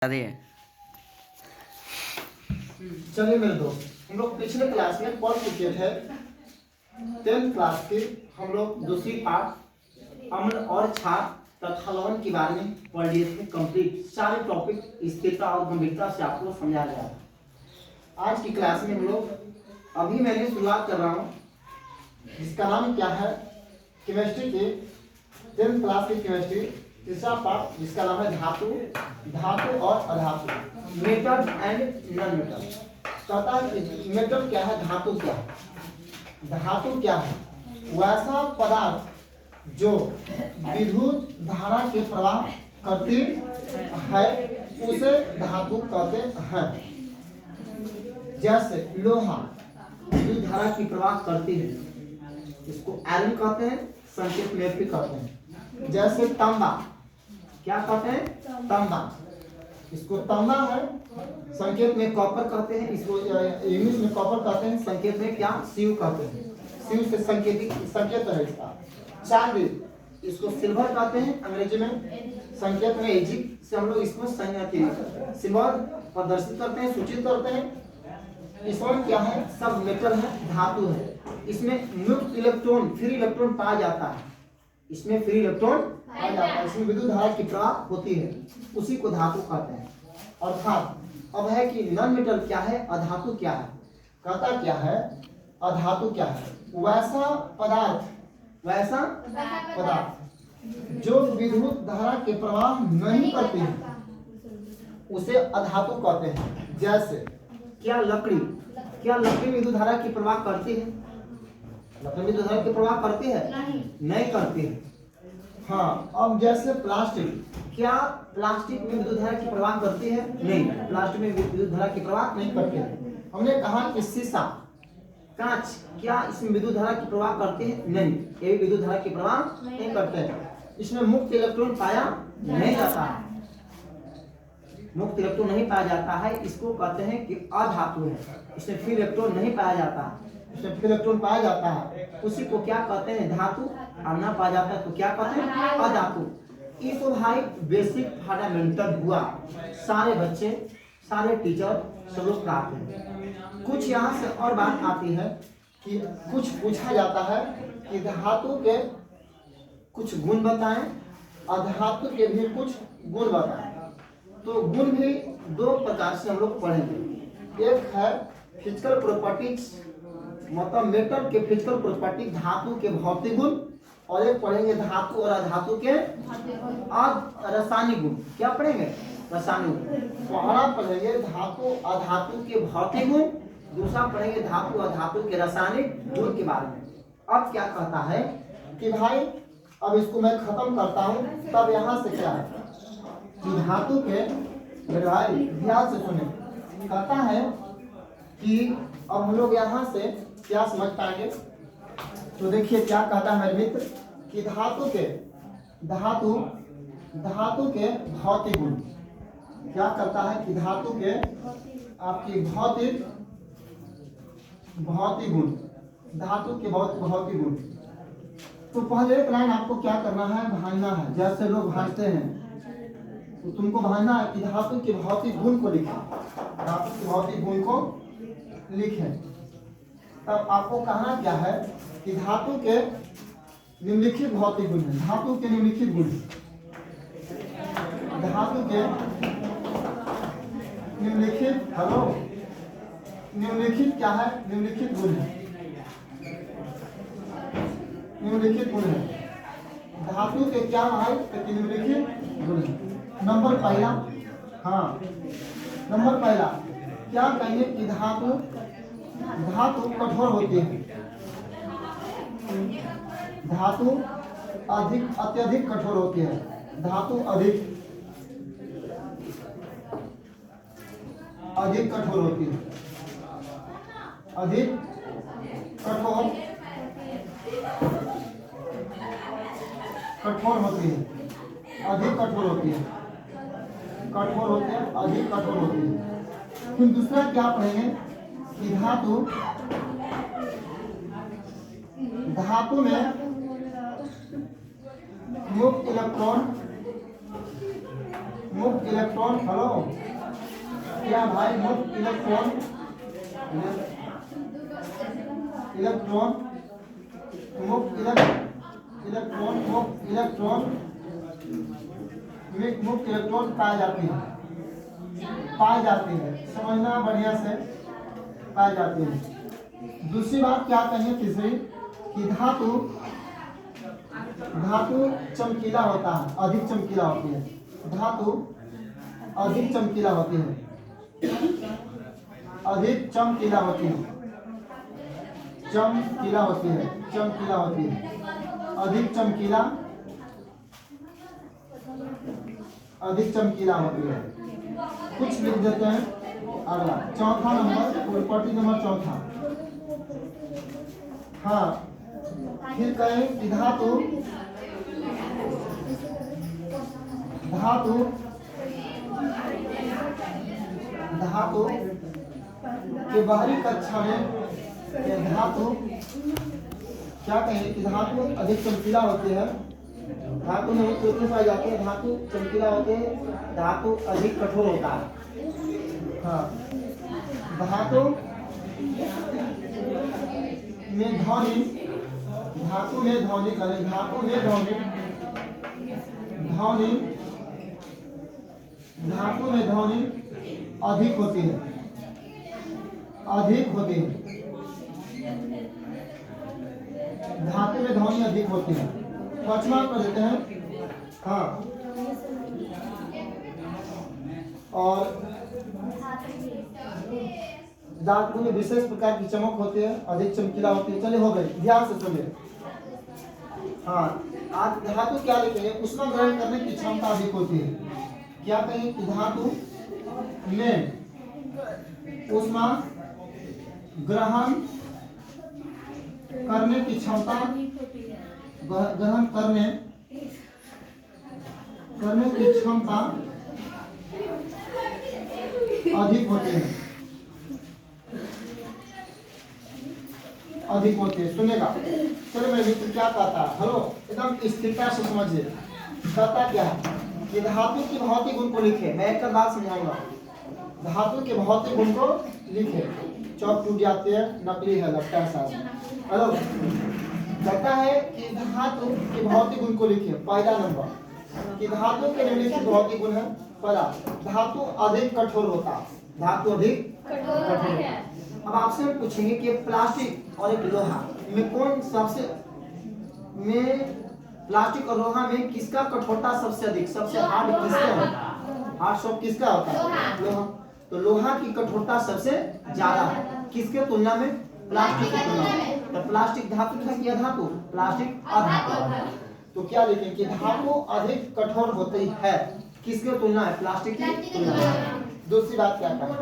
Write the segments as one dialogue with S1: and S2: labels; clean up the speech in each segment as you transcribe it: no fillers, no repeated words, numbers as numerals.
S1: अरे
S2: चलिए मेरे दोस्त, हम लोग पिछले क्लास में पढ़ चुके थे 10th क्लास के हम लोग दूसरी पार्ट अम्ल और क्षार तथा लवण के बारे में पढ़ लिए थे। कंप्लीट सारे टॉपिक स्थिरता और गंभीरता से आपको समझा गया था। आज की क्लास में हम लोग अभी मैंने शुरुआत कर रहा हूँ, जिसका नाम क्या है, केमिस्ट्री के 10th क्लास की केमिस्ट्री तीसरा पार्ट, जिसका नाम है धातु, धातु और अधातु, मेटल एंड नॉन मेटल। कहता है कि मेटल क्या है, धातु क्या है। धातु क्या है? वैसा पदार्थ जो विद्युत धारा के प्रवाह करती है उसे धातु कहते हैं। जैसे लोहा विद्युत धारा की प्रवाह करती है, इसको आयरन कहते हैं, संकेत में भी कहते हैं। जैसे तांबा, क्या कहते हैं? तांबा, इसको तांबा है, संकेत में कॉपर कहते हैं, इसको इंग्लिश में कॉपर कहते हैं, संकेत में क्या? सीयू कहते हैं। सीयू से संकेत है इसका। चांदी, इसको सिल्वर कहते हैं अंग्रेजी में, संकेत में एजी से हम लोग इसको सिल्वर प्रदर्शित करते हैं, सूचित करते हैं। इसमें क्या है? सब मेटल है, धातु है। इसमें मुक्त इलेक्ट्रॉन, फ्री इलेक्ट्रॉन पाया जाता है। इसमें फ्री इलेक्ट्रॉन पाया जाता है, इसमें विद्युत धारा की प्रवाह होती है, उसी को धातु कहते हैं। अर्थात अब है कि नॉन मेटल क्या है, अधातु क्या है। कहता क्या है, अधातु क्या है? वैसा पदार्थ जो विद्युत धारा के प्रवाह नहीं करती है उसे अधातु कहते हैं। जैसे क्या लकड़ी विद्युत धारा की प्रवाह करती है? लकड़ी विद्युत धारा की प्रवाह करती है? नहीं करती है। हाँ, अब जैसे प्लास्टिक, क्या प्लास्टिक में विद्युत धारा की प्रवाह करती है? नहीं, प्लास्टिक में विद्युत धारा की प्रवाह नहीं करती है। हमने कहा कि शीशा, कांच, क्या इसमें विद्युत धारा की प्रवाह करती है? नहीं, ये विद्युत धारा की प्रवाह नहीं करते हैं। इसमें मुक्त इलेक्ट्रॉन पाया नहीं जाता है, मुक्त इलेक्ट्रॉन नहीं पाया जाता है, इसको कहते हैं कि अधातु है। इसमें फ्री इलेक्ट्रॉन नहीं पाया जाता है, इसमें फ्री इलेक्ट्रॉन पाया जाता है, उसी को क्या कहते हैं? धातु। और ना पाया जाता है तो क्या कहते हैं? अधातु। ये तो भाई बेसिक फंडामेंटल हुआ, सारे बच्चे, सारे टीचर सब लोग पढ़ाते हैं। कुछ यहाँ से और बात आती है कि कुछ पूछा जाता है कि धातु के कुछ गुण बताएं, अधातु के भी कुछ गुण बताएं। तो गुण भी दो प्रकार से हम लोग पढ़ेंगे। एक है फिजिकल प्रॉपर्टीज, मतलब मेटल के फिजिकल प्रॉपर्टी, धातु के भौतिक गुण, और एक पढ़ेंगे धातु और अधातु के रासायनिक गुण। क्या पढ़ेंगे? रासायनिक गुण। पहला पढ़ेंगे धातु अधातु के भौतिक गुण, दूसरा पढ़ेंगे धातु अधातु के रासायनिक गुण के बारे में। अब क्या कहता है कि भाई, अब इसको मैं खत्म करता हूँ, तब यहाँ से क्या है कि धातु के, मेरे भाई ध्यान से सुने, कहता है कि अब हम लोग यहाँ से क्या समझ पाएंगे। तो देखिए क्या कहता है मेरे मित्र कि धातु के भौतिक गुण, क्या करता है कि धातु के आपकी भौतिक गुण, धातु के भौतिक गुण। तो पहले एक लाइन आपको क्या करना है, भांजना है। जैसे लोग भांजते हैं तो तुमको भांजना है कि धातु के भौतिक गुण को लिखें, धातु के भौतिक गुण को लिखें। तब आपको कहना क्या है कि धातु के निम्नलिखित भौतिक गुण है। धातु के निम्नलिखित गुण, धातु के निम्नलिखित, हेलो, निम्नलिखित क्या है? निम्नलिखित गुण है, निम्नलिखित गुण है। धातु के क्या भाई? निम्नलिखित गुण है। नंबर पहला, हाँ, नंबर पहला क्या कहेंगे कि धातु कठोर होती है, धातु अत्यधिक कठोर होती है, धातु अधिक कठोर होती है, अधिक कठोर होती है, अधिक कठोर होती है, अधिक कठोर होती है। फिर दूसरा क्या पढ़ेंगे कि धातु में मुक्त मुक्त इलेक्ट्रॉन, हेलो क्या भाई, मुक्त इलेक्ट्रॉन इलेक्ट्रॉन मुक्त इलेक्ट्रॉन पाए जाते हैं, समझना बढ़िया से, पाए जाते हैं। दूसरी बात क्या कहें, तीसरी कि धातु चमकीला होता है, अधिक चमकीला होती है, धातु अधिक चमकीला होती है, अधिक चमकीला होती है, चमकीला होती है, अधिक चमकीला होती है। कुछ लिख देते हैं। अगला चौथा नंबर, प्रॉपर्टी नंबर चौथा। हाँ, फिर कहें कि धातु के बाहरी कक्षा में धातु क्या कहें कि धातु अधिक चमकीला होती है, धातु में पाए जाते हैं, धातु चमकीला होते हैं, धातु अधिक कठोर होता है। हाँ, धातु में ध्वनि, धातु में ध्वनि अधिक होती है, धातु में ध्वनि अधिक होती है। पांचवा कर देते हैं। हाँ, और धातु में विशेष प्रकार की चमक होती है, अधिक चमकीला होती है। चलिए हो गई, ध्यान से सुनिए। हाँ, आज धातु क्या लिखेंगे, ऊष्मा ग्रहण करने की क्षमता अधिक होती है। क्या कहें कि धातु में ऊष्मा ग्रहण करने की क्षमता, ग्रहण करने की क्षमता अधिक होती है, सुनेगा। चलो मैं मित्र क्या कहता है, हेलो एकदम स्थिरता से समझिए। कहता क्या है कि धातु के भौतिक गुण को लिखे। मैं एक बात समझाऊंगा, धातु के भौतिक गुण को लिखे। चौक टूट जाती है, नकली है, लगता है साहब। हेलो, कहता है कि धातु के भौतिक गुण को लिखे। पहला नंबर कि धातु के निम्नलिखित भौतिक गुण है। पहला, धातु अधिक कठोर होता है, धातु अधिक कठोर। अब आपसे हम पूछेंगे कि प्लास्टिक और एक लोहा में कौन सबसे, प्लास्टिक और लोहा में किसका कठोरता सबसे अधिक, सबसे हार्ड किसका होता है, हार्ड सॉफ्ट किसका होता है, लोहा। तो लोहा की कठोरता सबसे ज्यादा है, किसके तुलना में, प्लास्टिक की तुलना में। तो प्लास्टिक धातु था या धातु, प्लास्टिक अधातु। तो क्या लिखें कि धातु अधिक कठोर होती है, किसके तुलना है, प्लास्टिक की तुलना में। दूसरी बात क्या कहें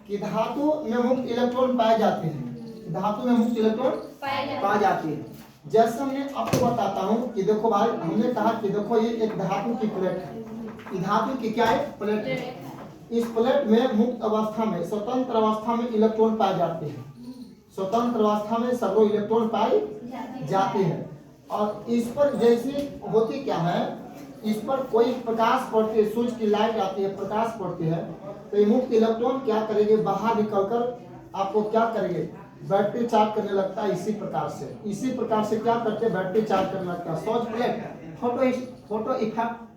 S2: कि धातु में मुक्त इलेक्ट्रॉन पाए जाते हैं, धातु में मुक्त इलेक्ट्रॉन पाए जाते हैं। जैसे मैं आपको बताता हूँ कि देखो भाई, हमने कहा कि देखो ये एक धातु की प्लेट है, ये धातु की क्या है, प्लेट है। इस प्लेट में मुक्त अवस्था में, स्वतंत्र अवस्था में इलेक्ट्रॉन पाए जाते हैं, स्वतंत्र अवस्था में सभी इलेक्ट्रॉन पाए जाते हैं। और इस पर जैसे होती क्या है, इस पर कोई प्रकाश पड़ती है, सूर्य की लाइट आती है, प्रकाश पड़ती है, तो ये मुक्त इलेक्ट्रॉन क्या करेंगे, बाहर निकलकर आपको क्या करेंगे, बैटरी चार्ज करने लगता है। इसी प्रकार से क्या करते हैं, बैटरी चार्ज करने लगता है। सौर प्लेट फोटो इफेक्ट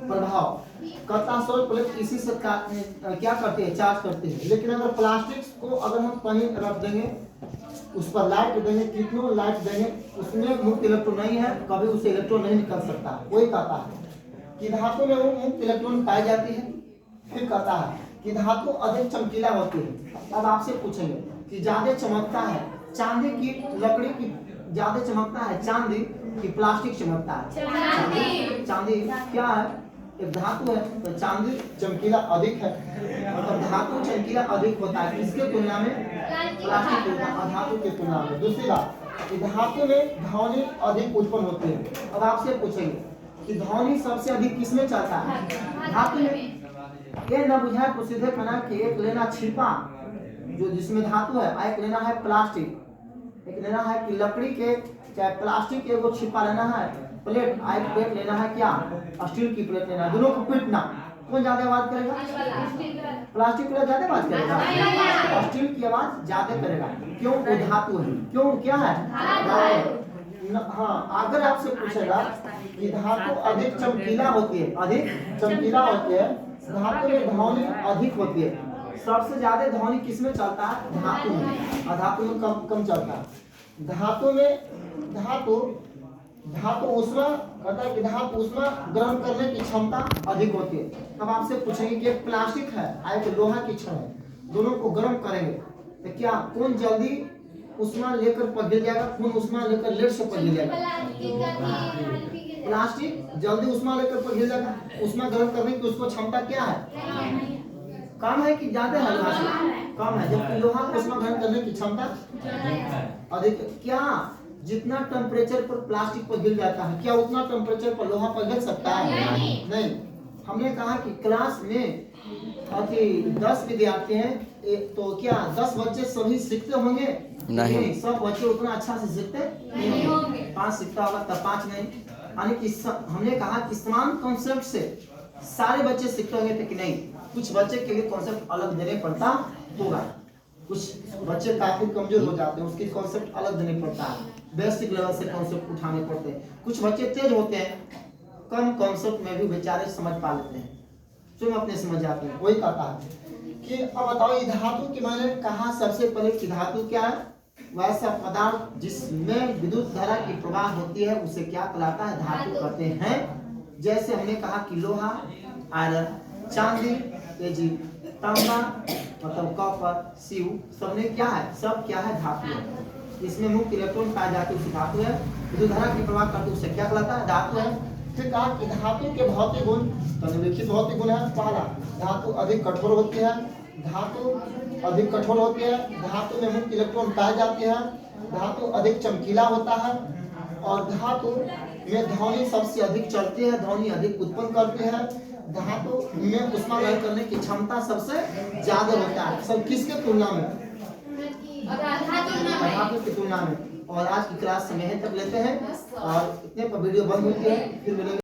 S2: प्रभाव करता, सौर प्लेट इसी से क्या करते हैं, चार्ज करते हैं। लेकिन अगर प्लास्टिक को अगर हम कहीं रख देंगे, उस पर लाइट देंगे, कितनों लाइट देंगे, उसमें मुक्त इलेक्ट्रॉन नहीं है, कभी उसे इलेक्ट्रॉन नहीं निकल सकता। वही कहता है कि धातु में वो मुक्त इलेक्ट्रॉन पाई जाती है। फिर कहता है कि धातु अधिक चमकीला होती है। अब आपसे पूछेंगे कि ज्यादा चमकता है, चांदी की लकड़ी की ज्यादा चमकता है, चांदी की प्लास्टिक चमकता है। चांदी क्या है, एक धातु है, तो चांदी चमकीला अधिक है, मतलब धातु चमकीला अधिक होता है, किसके तुलना में, प्लास्टिक के तुलना, धातु के तुलना में। दूसरी बात, धातु में ध्वनि अधिक उत्पन्न होती है। अब आपसे पूछेंगे कि ध्वनि सबसे अधिक किसमें चलता है, धातु में। ये न बुझाए तो सीधे कहना कि एक लेना छिपा जो जिसमें धातु है, एक लेना है प्लास्टिक, एक लेना है कि लकड़ी के चाहे प्लास्टिक के एगो छिपा लेना है, प्लेट, एक प्लेट लेना है क्या, स्टील की प्लेट लेना है। दोनों को पीटना, कौन ज्यादा आवाज करेगा? प्लास्टिक वाला ज्यादा आवाज करेगा? स्टील की आवाज ज्यादा करेगा। क्यों? वो धातु है। क्यों? क्या है? हाँ, अगर आपसे पूछेगा कि धातु अधिक चमकीला होती है, अधिक चमकीला होती है, धातु में ध्वनि अधिक होती है, सबसे ज्यादा ध्वनि किसमें चलता है? धातु में। और धातु में कम कम चलता है। धातु में धातु ऊष्मा कहता है कि धातु ऊष्मा ग्रहण करने की क्षमता अधिक होती है। अब आपसे पूछेंगे कि एक प्लास्टिक है और एक लोहा की छड़ है, दोनों को गर्म करेंगे तो क्या कौन जल्दी ऊष्मा लेकर पिघल जाएगा, कौन ऊष्मा लेकर लेट से पिघल जाएगा? प्लास्टिक जल्दी ऊष्मा लेकर पिघल जाएगा। ऊष्मा ग्रहण करने की उसको क्षमता क्या है? कम है कि ज्यादा है? लोहा से कम है, जबकि लोहा को ऊष्मा ग्रहण करने की क्षमता अधिक। क्या जितना टेम्परेचर पर प्लास्टिक पिघल जाता है, क्या उतना टेम्परेचर पर लोहा पिघल सकता है? नहीं। हमने कहा कि क्लास में 10 विद्यार्थी हैं, तो क्या 10 बच्चे सभी सीखते होंगे? नहीं। सब बच्चे उतना अच्छा से सीखते नहीं होंगे। 5 सीखता होगा तब 5 नहीं। यानी कि हमने कहा कि समान कॉन्सेप्ट से सारे बच्चे सीखते होंगे कि नहीं, कुछ बच्चे के लिए कॉन्सेप्ट अलग देने पड़ता होगा। कुछ बच्चे काफी कमजोर हो जाते हैं, उसके कॉन्सेप्ट अलग देने पड़ता है, बेसिक लेवल से कॉन्सेप्ट उठाने पड़ते हैं। कुछ बच्चे तेज होते हैं, कम कॉन्सेप्ट में भी बेचारे समझ पा लेते हैं, स्वयं अपने समझ जाते हैं। वही कहता है कि अब बताओ, ये धातु की मैंने कहा सबसे पहले कि धातु क्या है? वैसा पदार्थ जिसमें विद्युत धारा की प्रवाह होती है उसे क्या कहलाता है? धातु कहते हैं। जैसे हमने कहा कि लोहा, आयरन, चांदी, तेजी, तांबा मतलब कॉपर, सीव, सब में क्या है? सब क्या है? धातु है। इसमें मुख्य इलेक्ट्रॉन पाए जाते हैं, धातु है। विद्युत धारा की प्रवाह करते उसे क्या कहलाता है? धातु है। फिर कहा कि धातु के भौतिक गुण, निम्नलिखित भौतिक गुण है। पहला, धातु अधिक कठोर होती है। धातु अधिक कठोर होती है। धातु में मुख्य इलेक्ट्रॉन पाए जाते हैं। धातु अधिक चमकीला होता है। और धातु में ध्वनि सबसे अधिक चलती है, ध्वनि अधिक उत्पन्न करती है। धातु में ऊष्मा ग्रहण करने की क्षमता सबसे ज्यादा होता है। सब किसके तुलना में? धातु की तुलना में। और आज की क्लास में यहीं तक लेते हैं और इतने पर वीडियो बंद होती है। फिर मिलेंगे।